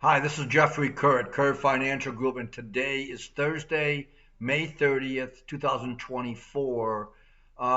Hi, this is Jeffrey Kerr at Kerr Financial Group, and today is Thursday, May 30th, 2024.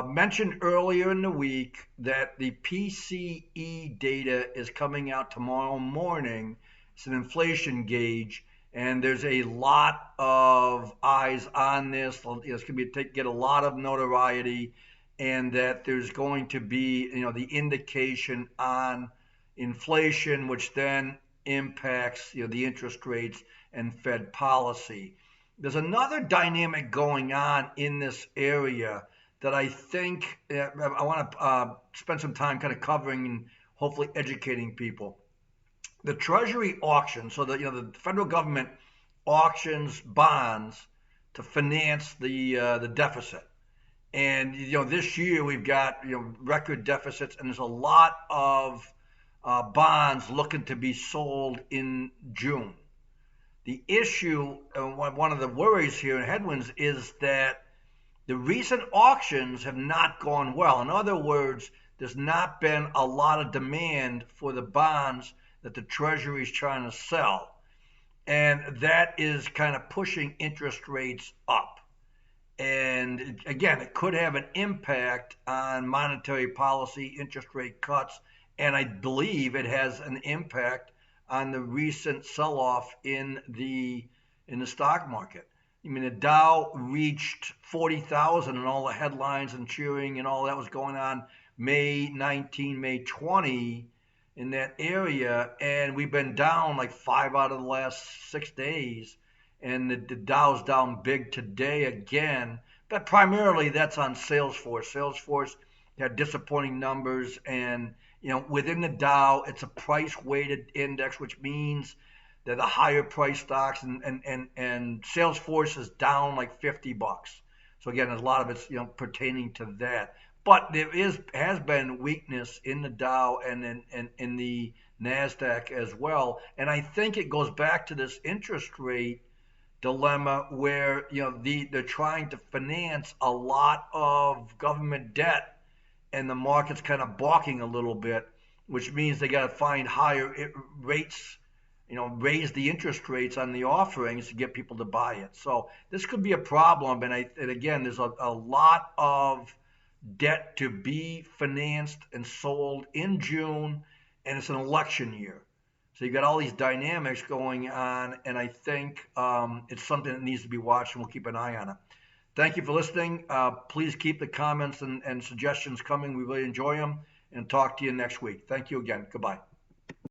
Mentioned earlier in the week that the PCE data is coming out tomorrow morning. It's an inflation gauge, and there's a lot of eyes on this. It's going to get a lot of notoriety, and that there's going to be, the indication on inflation, which then impacts the interest rates and Fed policy. There's another dynamic going on in this area that I think I want to spend some time kind of covering and hopefully educating people. The Treasury auction, so that the federal government auctions bonds to finance the deficit. And this year we've got record deficits, and there's a lot of bonds looking to be sold in June. The issue, one of the worries here and headwinds, is that the recent auctions have not gone well. In other words, there's not been a lot of demand for the bonds that the Treasury is trying to sell. And that is kind of pushing interest rates up. And again, it could have an impact on monetary policy, interest rate cuts, and I believe it has an impact on the recent sell-off in the stock market. I mean, the Dow reached 40,000 and all the headlines and cheering and all that was going on May 19, May 20 in that area, and we've been down like 5 out of the last 6 days, and the Dow's down big today again. But primarily that's on Salesforce. Salesforce had disappointing numbers, and within the Dow, it's a price-weighted index, which means that the higher price stocks and Salesforce is down like $50. So again, a lot of it's pertaining to that. But has been weakness in the Dow and in the Nasdaq as well, and I think it goes back to this interest rate dilemma where they're trying to finance a lot of government debt, and the market's kind of balking a little bit, which means they got to find higher rates, raise the interest rates on the offerings to get people to buy it. So this could be a problem, and again, there's a lot of debt to be financed and sold in June, and it's an election year. So you've got all these dynamics going on, and I think it's something that needs to be watched, and we'll keep an eye on it. Thank you for listening. Please keep the comments and suggestions coming. We really enjoy them, and talk to you next week. Thank you again. Goodbye.